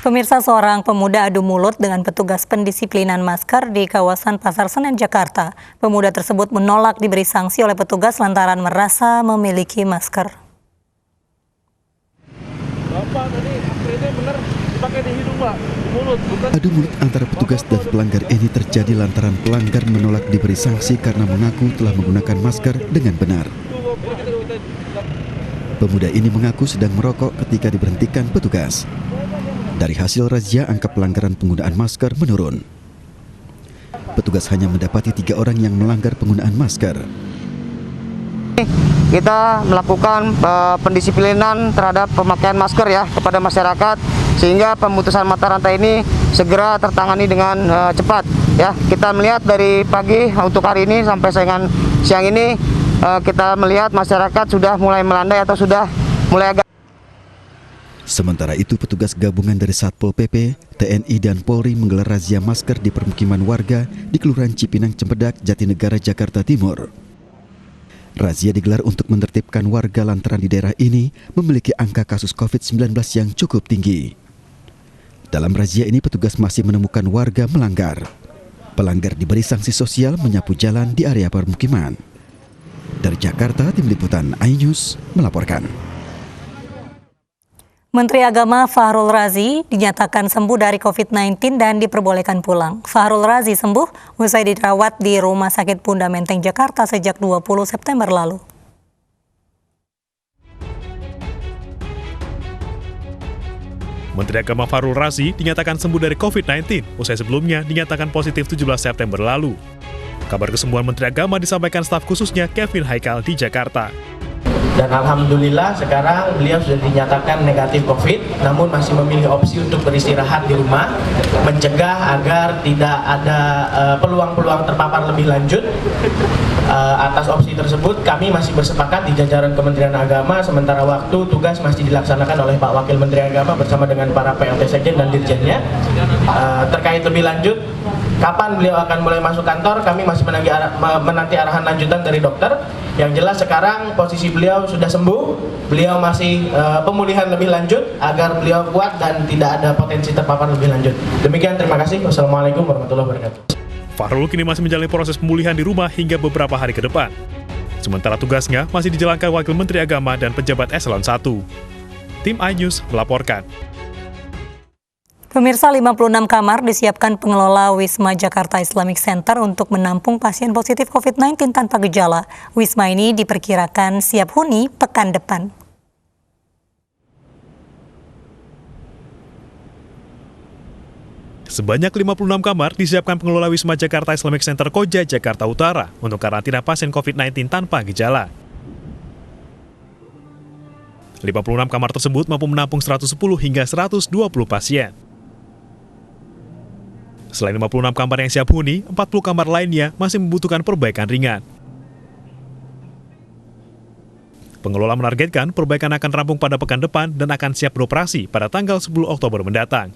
Pemirsa, seorang pemuda adu mulut dengan petugas pendisiplinan masker di kawasan Pasar Senen, Jakarta. Pemuda tersebut menolak diberi sanksi oleh petugas lantaran merasa memiliki masker. Bapak tadi spraynya benar dipakai di hidung, Pak, di mulut, bukan. Adu mulut antara petugas dan pelanggar ini terjadi lantaran pelanggar menolak diberi sanksi karena mengaku telah menggunakan masker dengan benar. Pemuda ini mengaku sedang merokok ketika diberhentikan petugas. Dari hasil razia, angka pelanggaran penggunaan masker menurun. Petugas hanya mendapati 3 orang yang melanggar penggunaan masker. Kita melakukan pendisiplinan terhadap pemakaian masker ya kepada masyarakat, sehingga pemutusan mata rantai ini segera tertangani dengan cepat ya. Kita melihat dari pagi untuk hari ini sampai siang ini kita melihat masyarakat sudah mulai melandai atau sudah mulai agak. Sementara itu, petugas gabungan dari Satpol PP, TNI dan Polri menggelar razia masker di permukiman warga di Kelurahan Cipinang, Cempedak, Jatinegara, Jakarta Timur. Razia digelar untuk menertibkan warga lantaran di daerah ini memiliki angka kasus COVID-19 yang cukup tinggi. Dalam razia ini, petugas masih menemukan warga melanggar. Pelanggar diberi sanksi sosial menyapu jalan di area permukiman. Dari Jakarta, Tim Liputan iNews melaporkan. Menteri Agama Fahrul Razi dinyatakan sembuh dari COVID-19 dan diperbolehkan pulang. Fahrul Razi sembuh usai dirawat di Rumah Sakit Bunda Menteng, Jakarta sejak 20 September lalu. Menteri Agama Fahrul Razi dinyatakan sembuh dari COVID-19 usai sebelumnya dinyatakan positif 17 September lalu. Kabar kesembuhan Menteri Agama disampaikan staf khususnya Kevin Haikal di Jakarta. Dan alhamdulillah sekarang beliau sudah dinyatakan negatif COVID, namun masih memilih opsi untuk beristirahat di rumah, mencegah agar tidak ada peluang-peluang terpapar lebih lanjut. Atas opsi tersebut kami masih bersepakat di jajaran Kementerian Agama, sementara waktu tugas masih dilaksanakan oleh Pak Wakil Menteri Agama bersama dengan para PLT Sekjen dan Dirjennya. Terkait lebih lanjut, kapan beliau akan mulai masuk kantor, kami masih menanti arahan lanjutan dari dokter. Yang jelas sekarang posisi beliau sudah sembuh, beliau masih pemulihan lebih lanjut agar beliau kuat dan tidak ada potensi terpapar lebih lanjut. Demikian, terima kasih. Wassalamualaikum warahmatullahi wabarakatuh. Fahrul kini masih menjalani proses pemulihan di rumah hingga beberapa hari ke depan. Sementara tugasnya masih dijalankan Wakil Menteri Agama dan pejabat eselon 1. Tim iNews melaporkan. Pemirsa, 56 kamar disiapkan pengelola Wisma Jakarta Islamic Center untuk menampung pasien positif COVID-19 tanpa gejala. Wisma ini diperkirakan siap huni pekan depan. Sebanyak 56 kamar disiapkan pengelola Wisma Jakarta Islamic Center Koja, Jakarta Utara untuk karantina pasien COVID-19 tanpa gejala. 56 kamar tersebut mampu menampung 110 hingga 120 pasien. Selain 56 kamar yang siap huni, 40 kamar lainnya masih membutuhkan perbaikan ringan. Pengelola menargetkan perbaikan akan rampung pada pekan depan dan akan siap beroperasi pada tanggal 10 Oktober mendatang.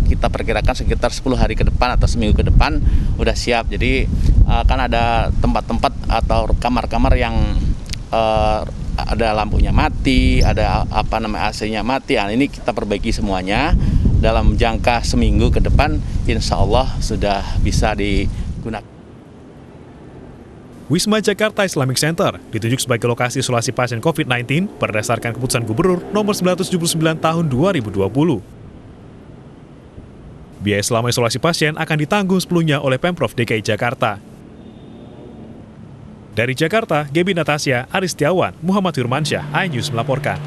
Kita perkirakan sekitar 10 hari ke depan atau seminggu ke depan udah siap. Jadi akan ada tempat-tempat atau kamar-kamar yang ada lampunya mati, ada AC-nya mati. Nah, ini kita perbaiki semuanya. Dalam jangka seminggu ke depan, insya Allah sudah bisa digunakan. Wisma Jakarta Islamic Center ditunjuk sebagai lokasi isolasi pasien COVID-19 berdasarkan keputusan Gubernur nomor 979 tahun 2020. Biaya selama isolasi pasien akan ditanggung sepenuhnya oleh Pemprov DKI Jakarta. Dari Jakarta, Gaby Natasha, Aris Setiawan, Muhammad Firmansyah, iNews melaporkan.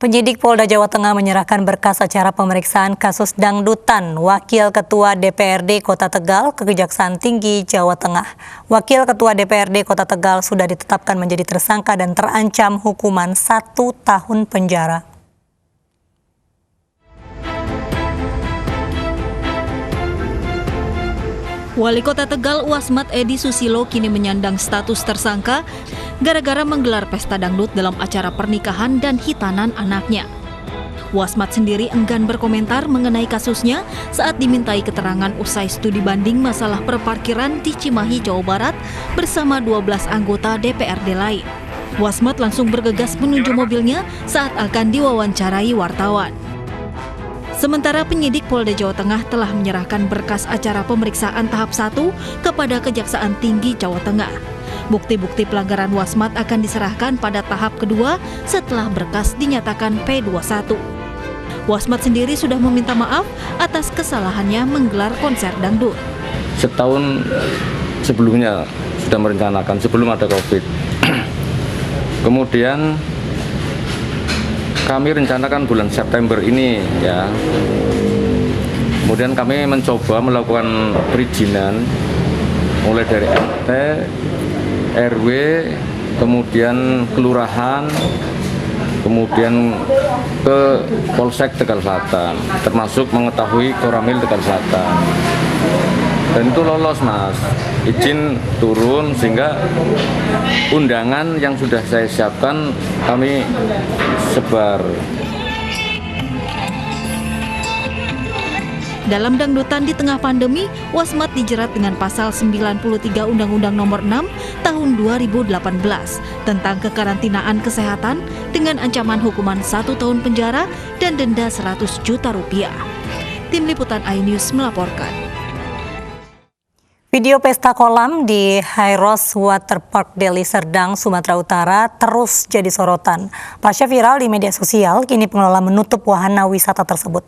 Penyidik Polda Jawa Tengah menyerahkan berkas acara pemeriksaan kasus dangdutan Wakil Ketua DPRD Kota Tegal ke Kejaksaan Tinggi Jawa Tengah. Wakil Ketua DPRD Kota Tegal sudah ditetapkan menjadi tersangka dan terancam hukuman 1 tahun penjara. Wali Kota Tegal Wasmat Edi Susilo kini menyandang status tersangka gara-gara menggelar pesta dangdut dalam acara pernikahan dan hitanan anaknya. Wasmat sendiri enggan berkomentar mengenai kasusnya saat dimintai keterangan usai studi banding masalah perparkiran di Cimahi, Jawa Barat bersama 12 anggota DPRD lain. Wasmat langsung bergegas menuju mobilnya saat akan diwawancarai wartawan. Sementara penyidik Polda Jawa Tengah telah menyerahkan berkas acara pemeriksaan tahap 1 kepada Kejaksaan Tinggi Jawa Tengah. Bukti-bukti pelanggaran Wasmat akan diserahkan pada tahap kedua setelah berkas dinyatakan P21. Wasmat sendiri sudah meminta maaf atas kesalahannya menggelar konser dangdut. Setahun sebelumnya sudah merencanakan sebelum ada COVID. Kemudian kami rencanakan bulan September ini ya. Kemudian kami mencoba melakukan perizinan mulai dari RT, RW, kemudian kelurahan, kemudian ke Polsek Tegal Selatan, termasuk mengetahui Koramil Tegal Selatan. Dan itu lolos, Mas. Izin turun sehingga undangan yang sudah saya siapkan kami sebar. Dalam dangdutan di tengah pandemi, Wasmat dijerat dengan pasal 93 Undang-Undang Nomor 6 Tahun 2018 tentang kekarantinaan kesehatan dengan ancaman hukuman 1 tahun penjara dan denda 100 juta rupiah. Tim Liputan iNews melaporkan. Video pesta kolam di Hyros Waterpark Deli Serdang, Sumatera Utara terus jadi sorotan. Pasca viral di media sosial, kini pengelola menutup wahana wisata tersebut.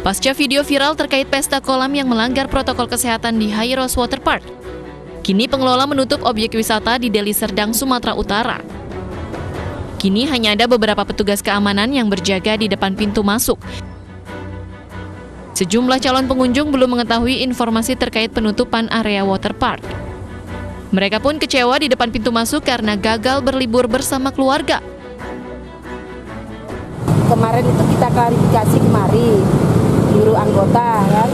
Pasca video viral terkait pesta kolam yang melanggar protokol kesehatan di Hyros Waterpark, kini pengelola menutup objek wisata di Deli Serdang, Sumatera Utara. Kini hanya ada beberapa petugas keamanan yang berjaga di depan pintu masuk. Sejumlah calon pengunjung belum mengetahui informasi terkait penutupan area waterpark. Mereka pun kecewa di depan pintu masuk karena gagal berlibur bersama keluarga. Kemarin itu kita klarifikasi kemari, nyuruh anggota kan,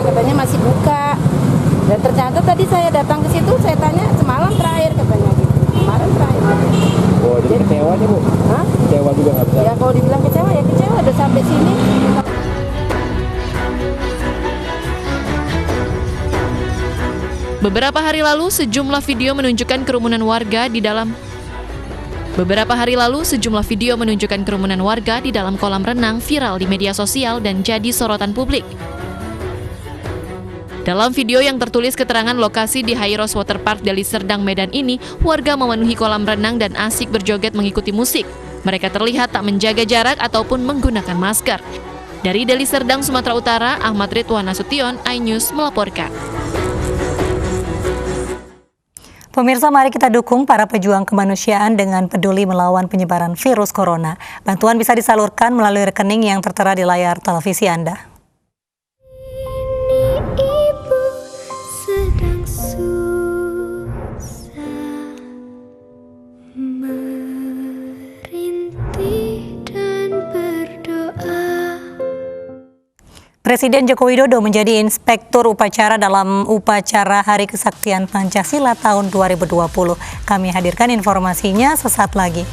katanya masih buka. Dan ternyata tadi saya datang ke situ, saya tanya semalam terakhir katanya gitu. Kemarin terakhir. Oh, jadi kecewa aja, Bu? Hah? Kecewa juga nggak bisa? Ya kalau dibilang kecewa, ya kecewa udah sampai sini. Beberapa hari lalu, sejumlah video menunjukkan kerumunan warga di dalam kolam renang viral di media sosial dan jadi sorotan publik. Dalam video yang tertulis keterangan lokasi di Hyros Waterpark Deli Serdang, Medan ini, warga memenuhi kolam renang dan asik berjoget mengikuti musik. Mereka terlihat tak menjaga jarak ataupun menggunakan masker. Dari Deli Serdang, Sumatera Utara, Ahmad Ridwan Nasution, iNews melaporkan. Pemirsa, mari kita dukung para pejuang kemanusiaan dengan peduli melawan penyebaran virus corona. Bantuan bisa disalurkan melalui rekening yang tertera di layar televisi Anda. Ibu sedang susah merintih dan berdoa. Presiden Joko Widodo menjadi inspektur upacara dalam upacara Hari Kesaktian Pancasila tahun 2020. Kami hadirkan informasinya sesaat lagi.